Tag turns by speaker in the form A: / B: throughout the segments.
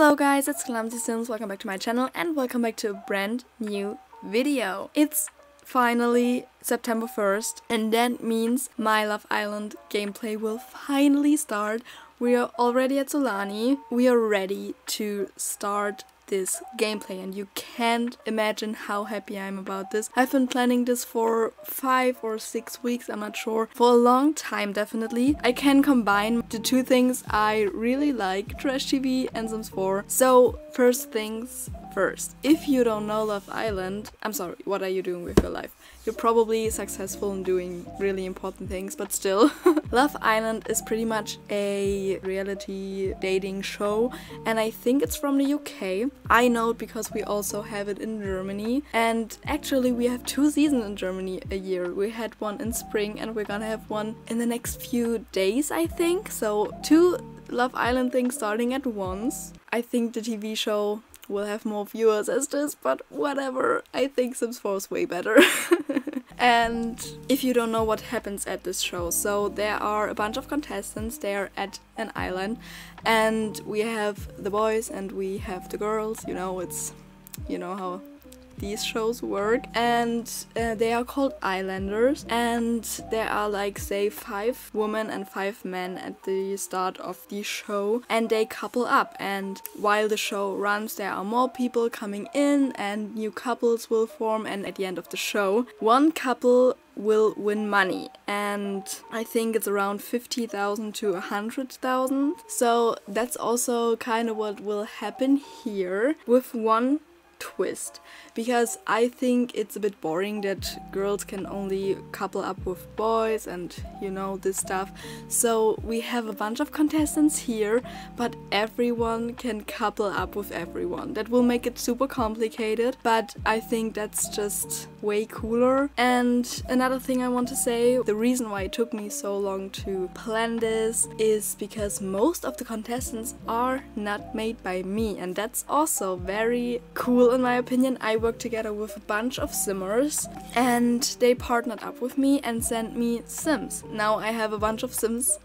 A: Hello guys, it's Clumsy Sims, welcome back to my channel and welcome back to a brand new video. It's finally September 1st and that means my Love Island gameplay will finally start. We are already at Solani, we are ready to start this gameplay and you can't imagine how happy I am about this. I've been planning this for 5 or 6 weeks, I'm not sure, for a long time definitely. I can combine the two things I really like, Trash TV and Sims 4. So first things first, if you don't know Love Island, I'm sorry, what are you doing with your life? You're probably successful in doing really important things, but still. Love Island is pretty much a reality dating show and I think it's from the UK. I know it because we also have it in Germany, and actually we have 2 seasons in Germany a year. We had one in spring and we're gonna have one in the next few days, I think. So 2 Love Island things starting at once. I think the TV show will have more viewers as this, but whatever. I think Sims 4 is way better. And if you don't know what happens at this show, so there are a bunch of contestants, they are at an island and we have the boys and we have the girls, you know how these shows work, and they are called islanders, and there are like say 5 women and 5 men at the start of the show and they couple up, and while the show runs there are more people coming in and new couples will form, and at the end of the show one couple will win money, and I think it's around 50,000 to 100,000. So that's also kind of what will happen here, with one twist, because I think it's a bit boring that girls can only couple up with boys and you know this stuff. So we have a bunch of contestants here, but everyone can couple up with everyone. That will make it super complicated, but I think that's just way cooler. And another thing I want to say, the reason why it took me so long to plan this is because most of the contestants are not made by me, and that's also very cool in my opinion. I worked together with a bunch of Simmers and they partnered up with me and sent me Sims. Now I have a bunch of Sims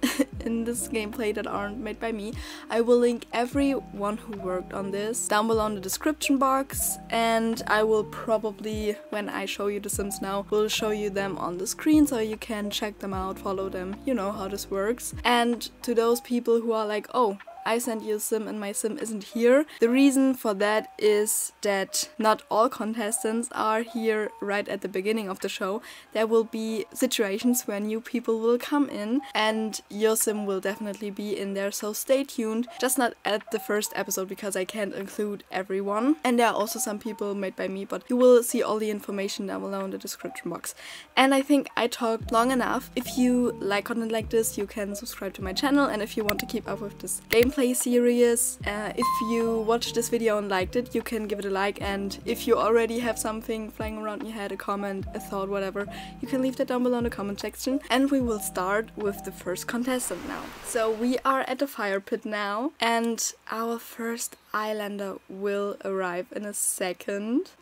A: in this gameplay that aren't made by me. I will link everyone who worked on this down below in the description box, and I will probably, when I show you the Sims now, will show you them on the screen so you can check them out, follow them, you know how this works. And to those people who are like, oh, I sent you a Sim and my Sim isn't here. The reason for that is that not all contestants are here right at the beginning of the show. There will be situations where new people will come in and your Sim will definitely be in there, so stay tuned. Just not at the first episode because I can't include everyone. And there are also some people made by me, but you will see all the information down below in the description box. And I think I talked long enough. If you like content like this, you can subscribe to my channel, and if you want to keep up with this gameplay series, if you watched this video and liked it, you can give it a like, and if you already have something flying around in your head, a comment, a thought, whatever, you can leave that down below in the comment section. And we will start with the first contestant now. So we are at the fire pit now and our first islander will arrive in a second.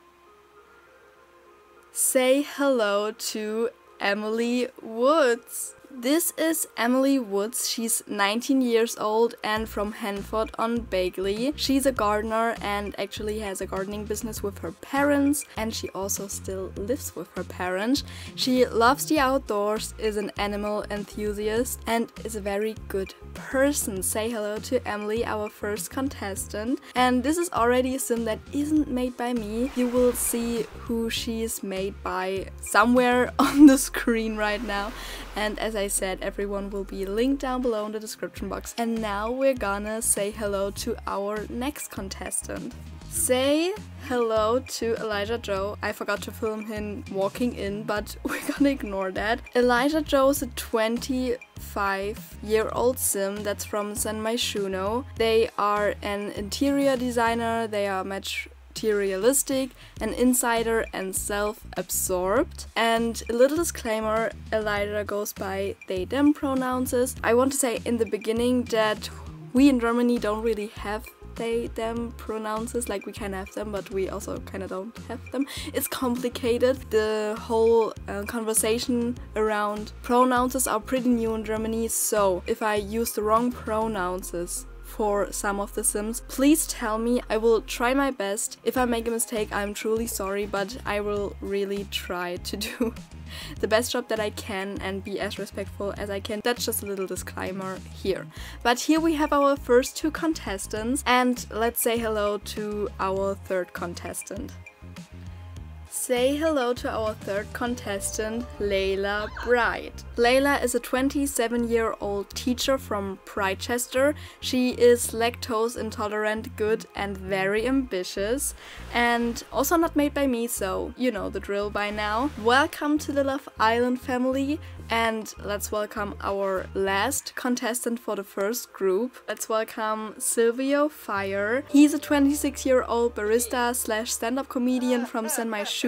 A: Say hello to Emily Woods. This is Emily Woods. She's 19 years old and from Hanford on Bagley. She's a gardener and actually has a gardening business with her parents, and she also still lives with her parents. She loves the outdoors, is an animal enthusiast, and is a very good person. Say hello to Emily, our first contestant. And this is already a Sim that isn't made by me. You will see who she is made by somewhere on the screen right now. And as I said, everyone will be linked down below in the description box. And now we're gonna say hello to our next contestant. Say hello to Elijah Joe. I forgot to film him walking in, but we're gonna ignore that. Elijah Joe is a 25-year-old Sim that's from San Myshuno. They are an interior designer, they are materialistic, an insider and self-absorbed. And a little disclaimer, Elijah goes by they them pronouns. I want to say in the beginning that we in Germany don't really have they them pronouns, like we can have them but we also kind of don't have them. It's complicated. The whole conversation around pronouns are pretty new in Germany, so if I use the wrong pronouns for some of the Sims. Please tell me. I will try my best. If I make a mistake, I'm truly sorry, but I will really try to do the best job that I can and be as respectful as I can. That's just a little disclaimer here. But here we have our first 2 contestants, and let's say hello to our 3rd contestant. Say hello to our 3rd contestant, Layla Bright. Layla is a 27-year-old teacher from Prychester. She is lactose intolerant, good and very ambitious, and also not made by me, so you know the drill by now. Welcome to the Love Island family, and let's welcome our last contestant for the first group. Let's welcome Silvio Fire. He's a 26-year-old barista slash stand-up comedian from San Myshuno.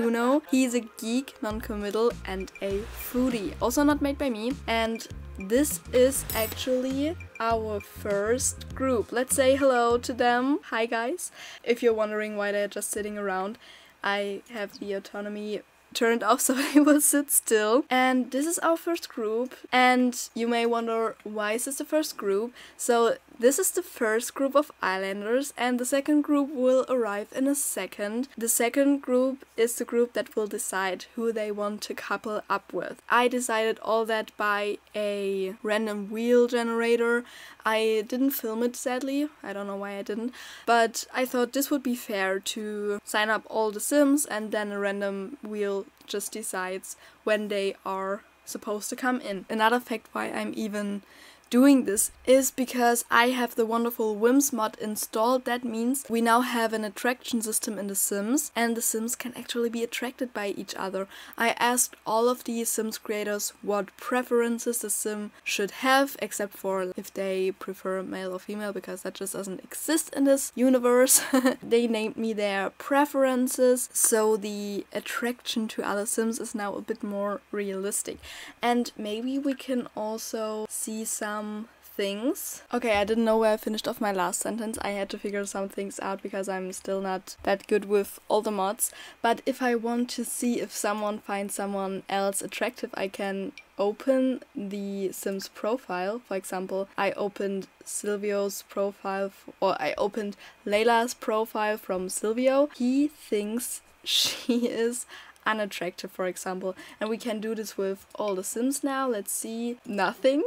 A: He's a geek, non-committal and a foodie. Also not made by me. And this is actually our first group. Let's say hello to them. Hi guys. If you're wondering why they're just sitting around, I have the autonomy turned off so they will sit still. And this is our first group, and you may wonder, why is this the first group? So this is the first group of Islanders, and the second group will arrive in a second. The second group is the group that will decide who they want to couple up with. I decided all that by a random wheel generator. I didn't film it, sadly. I don't know why I didn't. But I thought this would be fair to sign up all the Sims, and then a random wheel just decides when they are supposed to come in. Another fact why I'm even doing this is because I have the wonderful Whims mod installed. That means we now have an attraction system in the Sims, and the Sims can actually be attracted by each other. I asked all of the Sims creators what preferences the Sim should have, except for if they prefer male or female, because that just doesn't exist in this universe. They named me their preferences, so the attraction to other Sims is now a bit more realistic. And maybe we can also see some things. Okay, I didn't know where I finished off my last sentence. I had to figure some things out because I'm still not that good with all the mods. But if I want to see if someone finds someone else attractive, I can open the Sims profile. For example, I opened Silvio's profile, or I opened Layla's profile from Silvio. He thinks she is unattractive, for example, and we can do this with all the Sims now. Let's see. Nothing.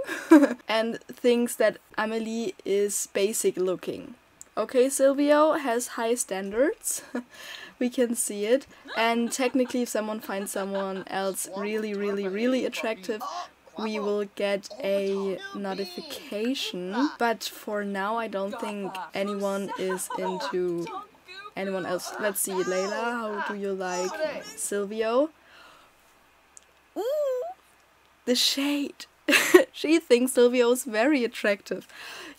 A: And thinks that Amelie is basic looking. Okay, Silvio has high standards. We can see it. And technically, if someone finds someone else really attractive, we will get a notification. But for now, I don't think anyone is into anyone else. Let's see, Layla, how do you like Silvio? Ooh, the shade. She thinks Silvio is very attractive.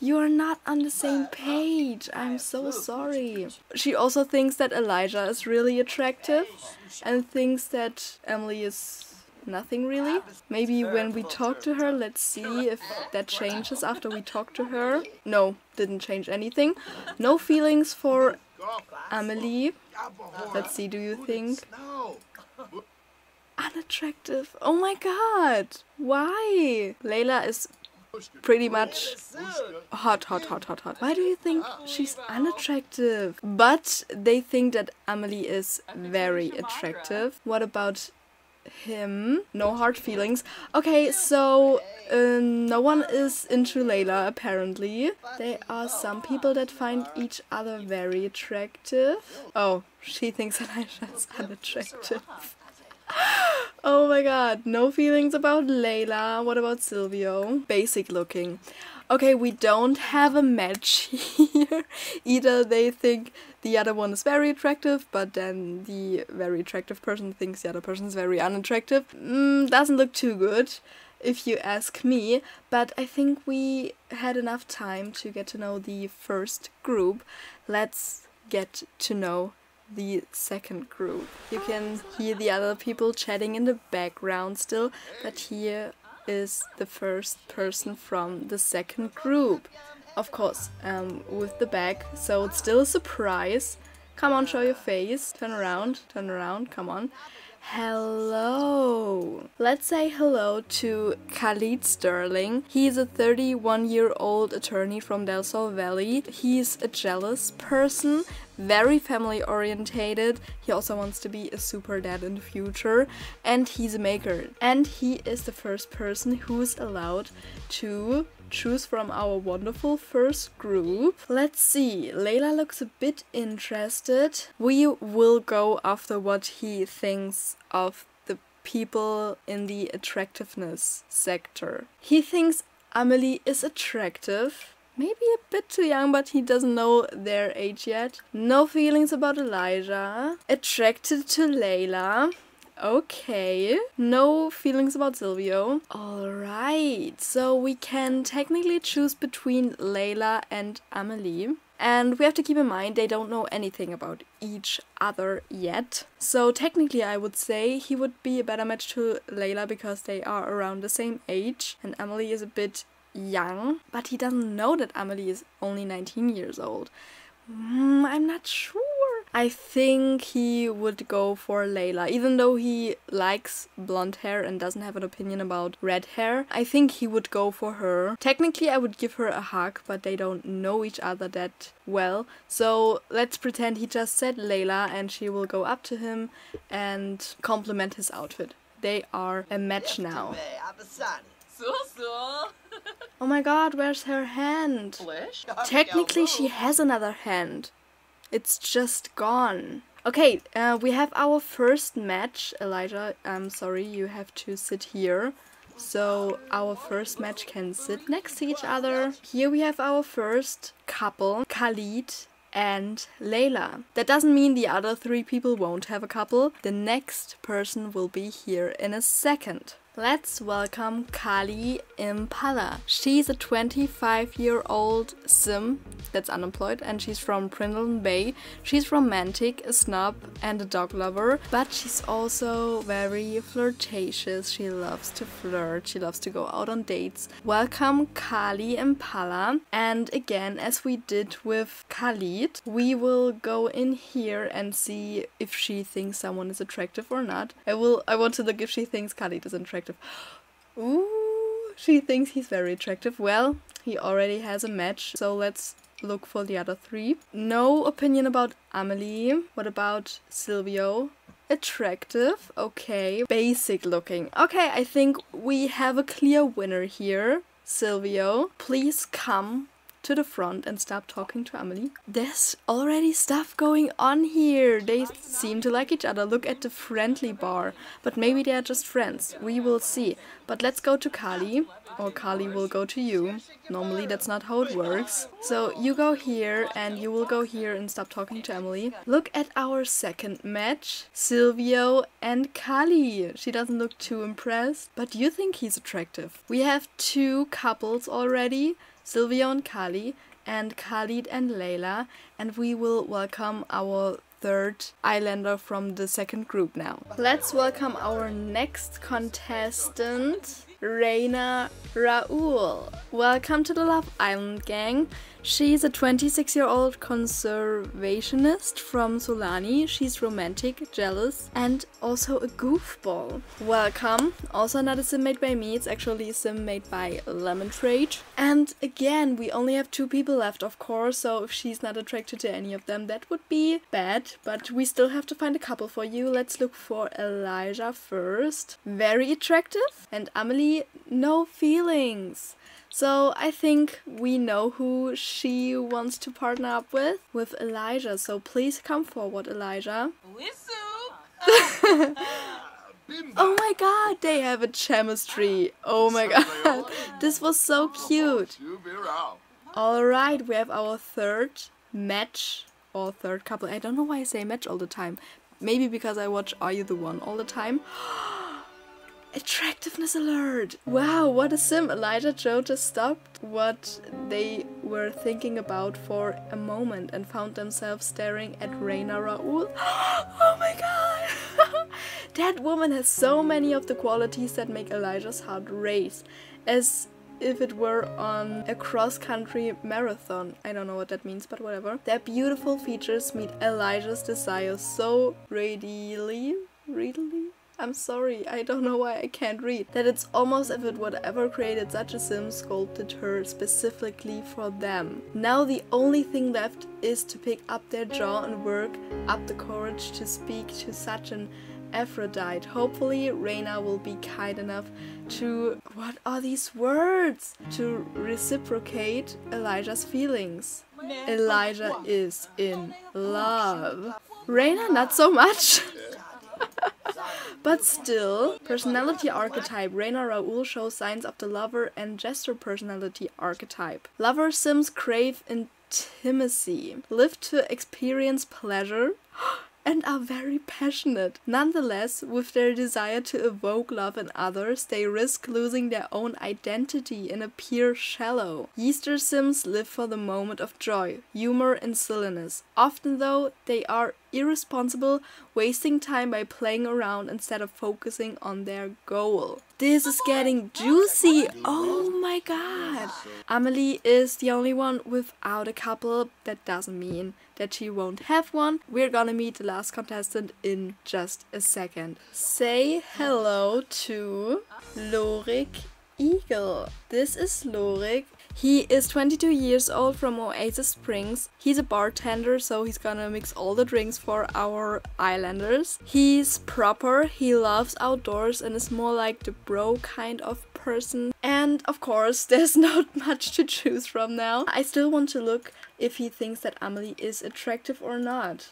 A: You are not on the same page. I'm so sorry. She also thinks that Elijah is really attractive and thinks that Emily is nothing really. Maybe when we talk to her, let's see if that changes after we talk to her. No, didn't change anything. No feelings for Amelie. Let's see, do you think? Unattractive. Oh my god. Why? Layla is pretty much hot. Why do you think she's unattractive? But they think that Amelie is very attractive. What about him? No hard feelings. Okay, so no one is into Layla apparently. There are some people that find each other very attractive. Oh, she thinks Elijah is unattractive. Oh my god, no feelings about Layla. What about Silvio? Basic looking. Okay, we don't have a match here. Either they think the other one is very attractive, but then the very attractive person thinks the other person is very unattractive. Doesn't look too good, if you ask me. But I think we had enough time to get to know the first group. Let's get to know the second group. You can hear the other people chatting in the background still, but here is the first person from the second group. Of course, with the bag, so it's still a surprise. Come on, show your face. Turn around, come on. Hello. Let's say hello to Khalid Sterling. He's a 31-year-old attorney from Del Sol Valley. He's a jealous person, very family orientated. He also wants to be a super dad in the future, and he's a maker. And he is the first person who's allowed to choose from our wonderful first group. Let's see. Layla looks a bit interested. We will go after what he thinks of the people in the attractiveness sector. He thinks Amelie is attractive. Maybe a bit too young, but he doesn't know their age yet. No feelings about Elijah. Attracted to Layla. Okay. No feelings about Silvio. Alright, so we can technically choose between Layla and Amelie. And we have to keep in mind they don't know anything about each other yet. So technically I would say he would be a better match to Layla because they are around the same age and Amelie is a bit young. But he doesn't know that Amelie is only 19 years old. I'm not sure. I think he would go for Layla, even though he likes blonde hair and doesn't have an opinion about red hair. I think he would go for her. Technically, I would give her a hug, but they don't know each other that well. So let's pretend he just said Layla and she will go up to him and compliment his outfit. They are a match now. Oh my god, where's her hand? Technically, she has another hand. It's just gone. Okay, we have our first match. Elijah, I'm sorry, you have to sit here. So our first match can sit next to each other. Here we have our first couple, Khalid and Layla. That doesn't mean the other three people won't have a couple. The next person will be here in a second. Let's welcome Kali Impala. She's a 25-year-old sim that's unemployed and she's from Brindle Bay. She's romantic, a snob and a dog lover, but she's also very flirtatious. She loves to flirt, she loves to go out on dates. Welcome Kali Impala. And again, as we did with Khalid, we will go in here and see if she thinks someone is attractive or not. I want to look if she thinks Khalid is attractive. Ooh, she thinks he's very attractive. Well, he already has a match, so let's look for the other three. No opinion about Amelie. What about Silvio? Attractive, okay. Basic looking. Okay, I think we have a clear winner here. Silvio, please come to the front and stop talking to Amelie. There's already stuff going on here. They seem to like each other. Look at the friendly bar. But maybe they are just friends. We will see. But let's go to Kali. Or Kali will go to you. Normally that's not how it works. So you go here and you will go here and stop talking to Amelie. Look at our second match. Silvio and Kali. She doesn't look too impressed. But you think he's attractive. We have two couples already. Silvio and Kali, and Khalid and Layla, and we will welcome our third islander from the second group now. Let's welcome our next contestant, Reina Raul. Welcome to the Love Island gang. She's a 26-year-old conservationist from Solani. She's romantic, jealous, and also a goofball. Welcome. Also another sim made by me. It's actually a sim made by Lemon Trade. And again, we only have two people left, of course, so if she's not attracted to any of them, that would be bad. But we still have to find a couple for you. Let's look for Elijah first. Very attractive. And Amelie, no feelings. So I think we know who she wants to partner up with Elijah. So please come forward, Elijah. Oh my god, they have a chemistry. Oh my god, this was so cute. Alright, we have our third match or third couple. I don't know why I say match all the time. Maybe because I watch Are You the One all the time. Attractiveness alert! Wow, what a sim! Elijah Joe just stopped what they were thinking about for a moment and found themselves staring at Reina Raul. Oh my god! That woman has so many of the qualities that make Elijah's heart race. As if it were on a cross-country marathon. I don't know what that means, but whatever. Their beautiful features meet Elijah's desires so readily. I'm sorry, I don't know why I can't read. That it's almost as if whatever created such a sim sculpted her specifically for them. Now the only thing left is to pick up their jaw and work up the courage to speak to such an Aphrodite. Hopefully Reina will be kind enough to, what are these words? To reciprocate Elijah's feelings. Elijah is in love. Reina not so much. But still, personality archetype. Reina Raoul shows signs of the lover and jester personality archetype. Lover sims crave intimacy, live to experience pleasure, and are very passionate. Nonetheless, with their desire to evoke love in others, they risk losing their own identity and appear shallow. Yeaster sims live for the moment of joy, humor and silliness. Often though, they are irresponsible, wasting time by playing around instead of focusing on their goal. This is getting juicy! Oh my god! Amelie is the only one without a couple. That doesn't mean that she won't have one. We're gonna meet the last contestant in just a second. Say hello to Lorik Eagle. This is Lorik. He is 22 years old from Oasis Springs. He's a bartender, so he's gonna mix all the drinks for our islanders. He's proper, he loves outdoors and is more like the bro kind of person. And of course, there's not much to choose from now. I still want to look if he thinks that Amelie is attractive or not.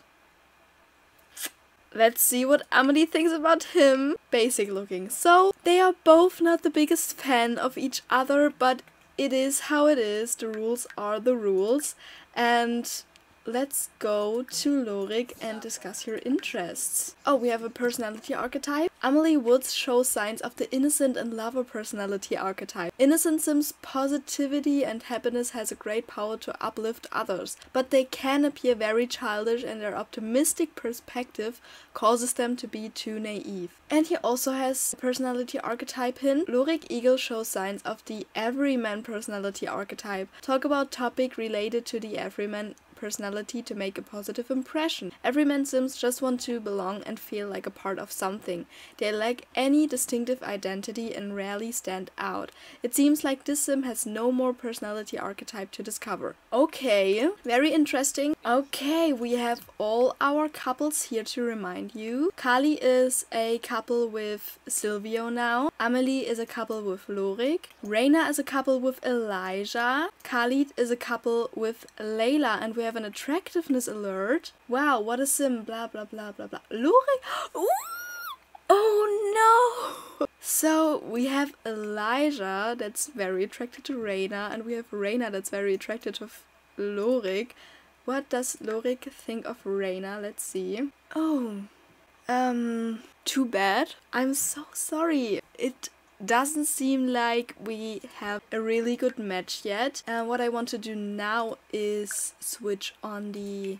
A: Let's see what Amelie thinks about him. Basic looking. So, they are both not the biggest fan of each other, but it is how it is. The rules are the rules. And let's go to Lorik and discuss your interests. Oh, we have a personality archetype. Amelie Woods shows signs of the innocent and lover personality archetype. Innocent sims positivity and happiness has a great power to uplift others, but they can appear very childish and their optimistic perspective causes them to be too naive. And he also has a personality archetype hint. Lorik Eagle shows signs of the everyman personality archetype. Talk about topic related to the everyman personality to make a positive impression. Everyman sims just want to belong and feel like a part of something. They lack any distinctive identity and rarely stand out. It seems like this sim has no more personality archetype to discover. Okay, very interesting. Okay, we have all our couples here to remind you. Kali is a couple with Silvio now. Amelie is a couple with Lorik. Reina is a couple with Elijah. Khalid is a couple with Layla, and we have an attractiveness alert. Wow, what a sim, blah blah blah blah blah. Lorik! Ooh! Oh no! So we have Elijah that's very attracted to Reina, and we have Reina that's very attracted to Lorik. What does Lorik think of Reina? Let's see. Oh, too bad. I'm so sorry. It doesn't seem like we have a really good match yet. And what I want to do now is switch on the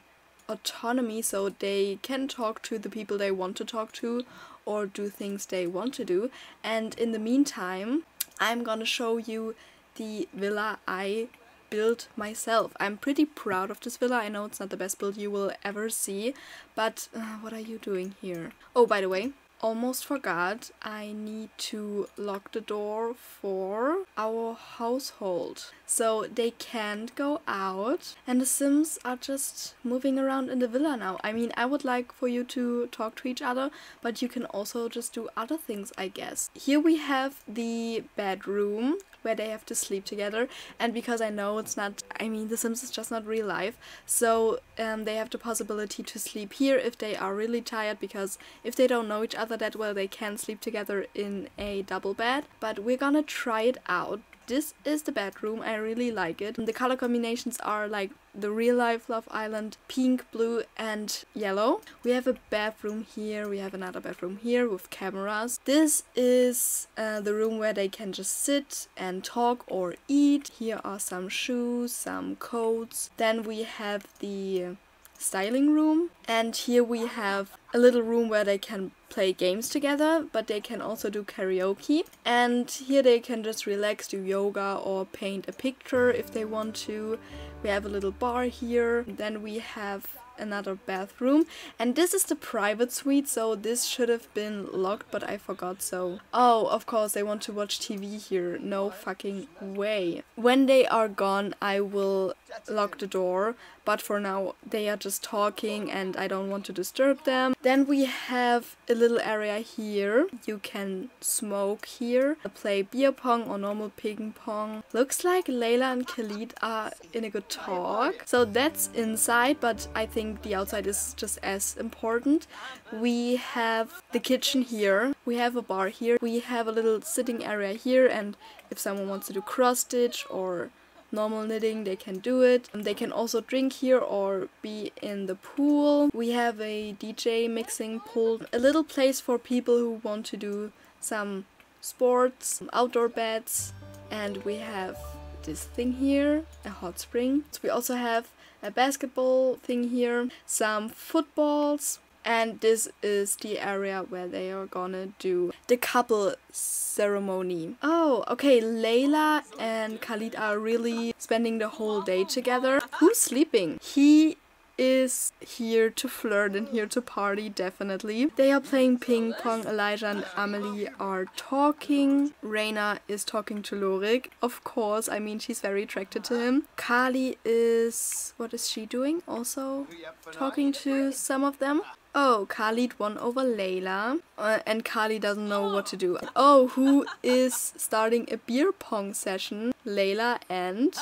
A: autonomy so they can talk to the people they want to talk to or do things they want to do. And in the meantime, I'm gonna show you the villa I built myself. I'm pretty proud of this villa. I know it's not the best build you will ever see, but what are you doing here? Oh, by the way, almost forgot, I need to lock the door for our household so they can't go out and the sims are just moving around in the villa now. I mean, I would like for you to talk to each other, but you can also just do other things, I guess. Here we have the bedroom where they have to sleep together, and because I know it's not, I mean, The Sims is just not real life, so they have the possibility to sleep here if they are really tired, because if they don't know each other that well, they can sleep together in a double bed. But we're gonna try it out. This is the bedroom. I really like it. The color combinations are like the real life Love Island, pink, blue and yellow. We have a bathroom here, we have another bedroom here with cameras. This is the room where they can just sit and talk or eat. Here are some shoes, some coats. Then we have the styling room, and here we have a little room where they can play games together, but they can also do karaoke, and here they can just relax, do yoga or paint a picture if they want to. We have a little bar here. Then we have another bathroom. And this is the private suite, so this should have been locked, but I forgot, so... Oh, of course, they want to watch TV here. No fucking way. When they are gone, I will lock the door, but for now they are just talking and I don't want to disturb them. Then we have a little area here. You can smoke here, play beer pong or normal ping pong. Looks like Layla and Khalid are in a good talk. So that's inside, but I think the outside is just as important. We have the kitchen here. We have a bar here. We have a little sitting area here, and if someone wants to do cross stitch or normal knitting, they can do it. They can also drink here or be in the pool. We have a DJ mixing pool, a little place for people who want to do some sports, some outdoor beds, and we have this thing here, a hot spring. So we also have a basketball thing here, some footballs, and this is the area where they are gonna do the couple ceremony. Oh, okay, Layla and Khalid are really spending the whole day together. Who's sleeping? He is here to flirt and here to party, definitely. They are playing ping pong. Elijah and Amelie are talking. Reina is talking to Lorik, of course. I mean, she's very attracted to him. Kali is... what is she doing? Also talking to some of them. Oh, Khalid won over Layla, and Kali doesn't know what to do. Oh, who is starting a beer pong session? Layla and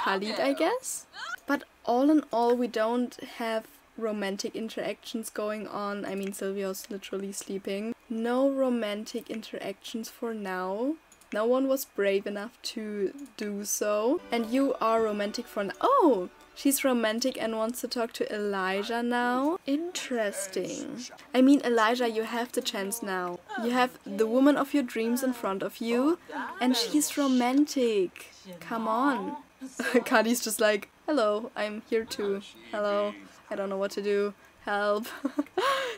A: Khalid, I guess? But all in all, we don't have romantic interactions going on. I mean, Sylvia's literally sleeping. No romantic interactions for now. No one was brave enough to do so. And you are romantic for now. Oh! She's romantic and wants to talk to Elijah now. Interesting. I mean, Elijah, you have the chance now. You have the woman of your dreams in front of you, and she's romantic. Come on. Kadi's just like, hello, I'm here too. Hello, I don't know what to do. Help.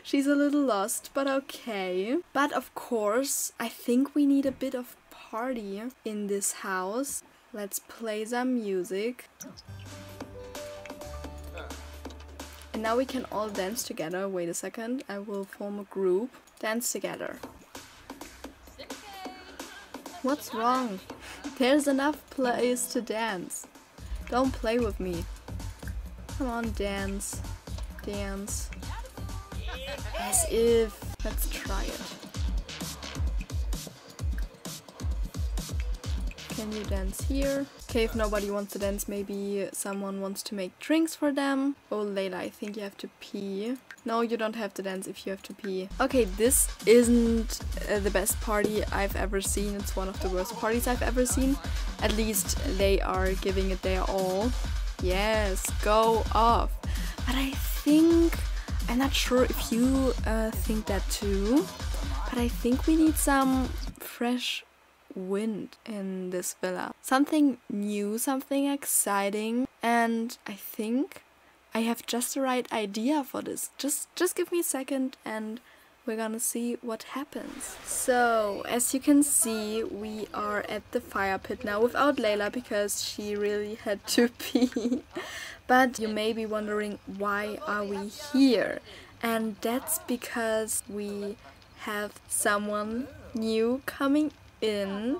A: She's a little lost, but okay. But of course, I think we need a bit of party in this house. Let's play some music. And now we can all dance together. Wait a second, I will form a group. Dance together. What's wrong? There's enough place to dance. Don't play with me. Come on, dance. Dance. As if. Let's try it. Can you dance here? Okay, if nobody wants to dance, maybe someone wants to make drinks for them. Oh, Layla, I think you have to pee. No, you don't have to dance if you have to pee. Okay, this isn't the best party I've ever seen. It's one of the worst parties I've ever seen. At least they are giving it their all. Yes, go off. But I think... I'm not sure if you think that too. But I think we need some fresh wind in this villa. Something new, something exciting, and I think I have just the right idea for this. Just give me a second and we're gonna see what happens. So, as you can see, we are at the fire pit now without Layla because she really had to pee. But you may be wondering, why are we here? And that's because we have someone new coming in,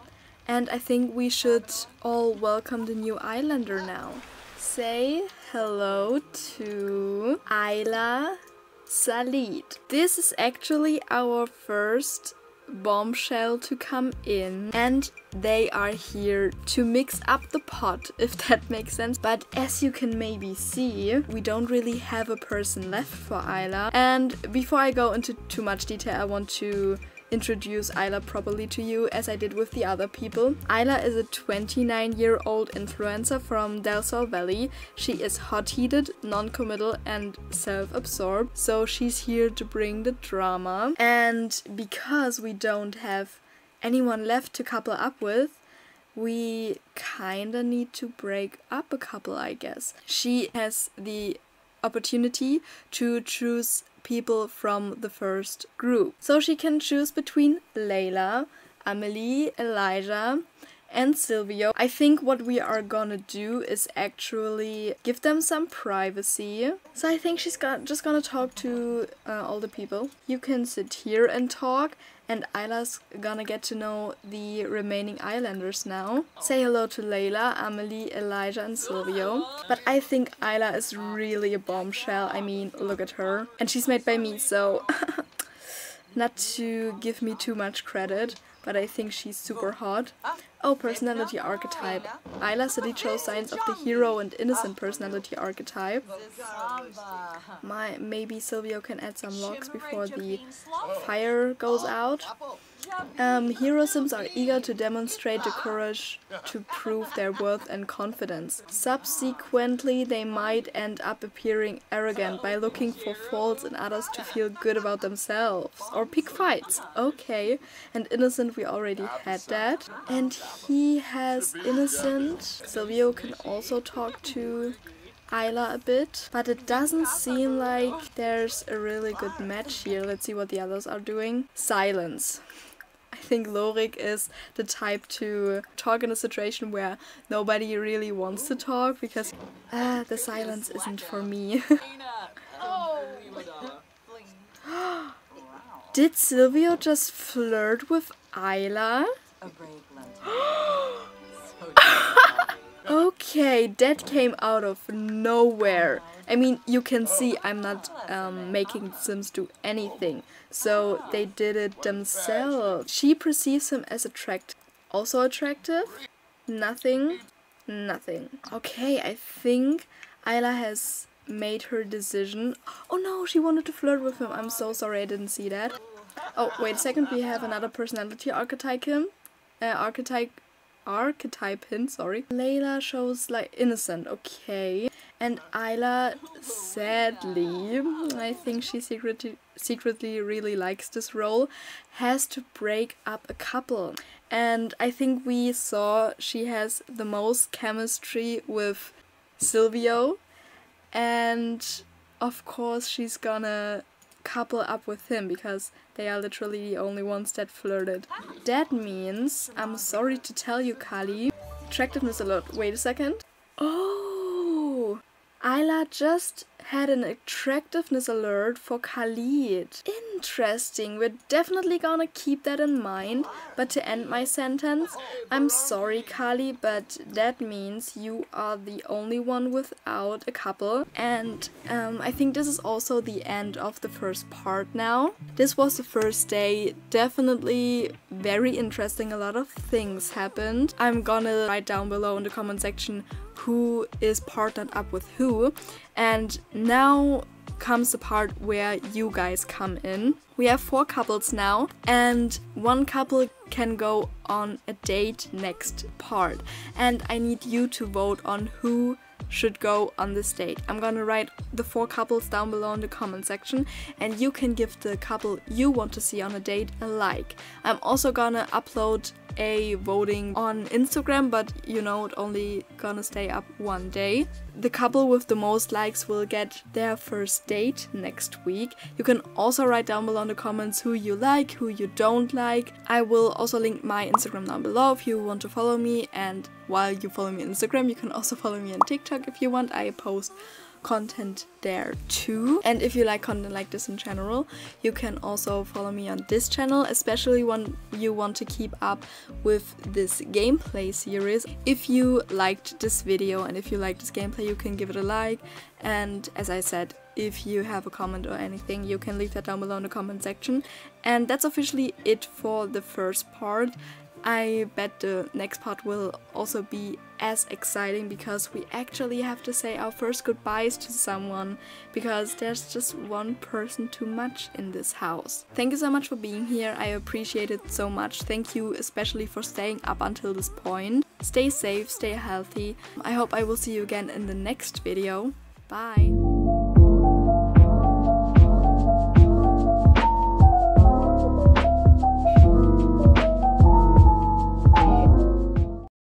A: and I think we should all welcome the new Islander now. Say hello to Ayla Salid. This is actually our first bombshell to come in, and they are here to mix up the pot, if that makes sense. But as you can maybe see, we don't really have a person left for Ayla. And before I go into too much detail, I want to introduce Ayla properly to you, as I did with the other people. Ayla is a 29-year-old influencer from Del Sol Valley. She is hot-headed, non-committal and self-absorbed, so she's here to bring the drama. And because we don't have anyone left to couple up with, we kinda need to break up a couple, I guess. She has the opportunity to choose people from the first group. So she can choose between Layla, Amelie, Elijah, and Silvio. I think what we are gonna do is actually give them some privacy. So I think she's just gonna talk to all the people. You can sit here and talk, and Isla's gonna get to know the remaining islanders now. Say hello to Layla, Amelie, Elijah and Silvio. But I think Isla is really a bombshell. I mean, look at her. And she's made by me, so not to give me too much credit, but I think she's super hot. Oh, personality archetype. Isla City shows signs of the hero and innocent personality archetype. Maybe Silvio can add some logs before the fire goes out. Hero Sims are eager to demonstrate the courage to prove their worth and confidence. Subsequently, they might end up appearing arrogant by looking for faults in others to feel good about themselves. Or pick fights. Okay. And innocent, we already had that. And he has innocent. Silvio can also talk to Isla a bit, but it doesn't seem like there's a really good match here. Let's see what the others are doing. Silence. I think Lorik is the type to talk in a situation where nobody really wants to talk because the silence isn't for me. Did Silvio just flirt with Isla? Okay, that came out of nowhere. I mean, you can see I'm not making the Sims do anything, so they did it themselves. She perceives him as attractive. Also attractive? Nothing? Nothing. Okay, I think Isla has made her decision. Oh no, she wanted to flirt with him. I'm so sorry, I didn't see that. Oh, wait a second, we have another personality archetype hint, sorry. Layla shows like innocent, okay. And Isla, sadly, I think she secretly really likes this role, has to break up a couple. And I think we saw she has the most chemistry with Silvio. And of course she's gonna couple up with him because they are literally the only ones that flirted. That means, I'm sorry to tell you, Kali, attractiveness alert. Wait a second. Oh, Isla just had an attractiveness alert for Khalid. Interesting, we're definitely gonna keep that in mind. But to end my sentence, I'm sorry Kali, but that means you are the only one without a couple. And I think this is also the end of the first part now. This was the first day, definitely very interesting, a lot of things happened. I'm gonna write down below in the comment section who is partnered up with who. And now comes the part where you guys come in. We have 4 couples now, and 1 couple can go on a date next part. And I need you to vote on who should go on this date. I'm gonna write the 4 couples down below in the comment section, and you can give the couple you want to see on a date a like. I'm also gonna upload a voting on Instagram, but you know, it only gonna stay up 1 day. The couple with the most likes will get their first date next week. You can also write down below in the comments who you like, who you don't like. I will also link my Instagram down below if you want to follow me, and while you follow me on Instagram, you can also follow me on TikTok if you want. I post content there too. And if you like content like this in general, you can also follow me on this channel, especially when you want to keep up with this gameplay series. If you liked this video and if you like this gameplay, you can give it a like. And as I said, if you have a comment or anything, you can leave that down below in the comment section. And that's officially it for the first part. I bet the next part will also be as exciting because we actually have to say our first goodbyes to someone, because there's just one person too much in this house. Thank you so much for being here, I appreciate it so much. Thank you especially for staying up until this point. Stay safe, stay healthy. I hope I will see you again in the next video. Bye!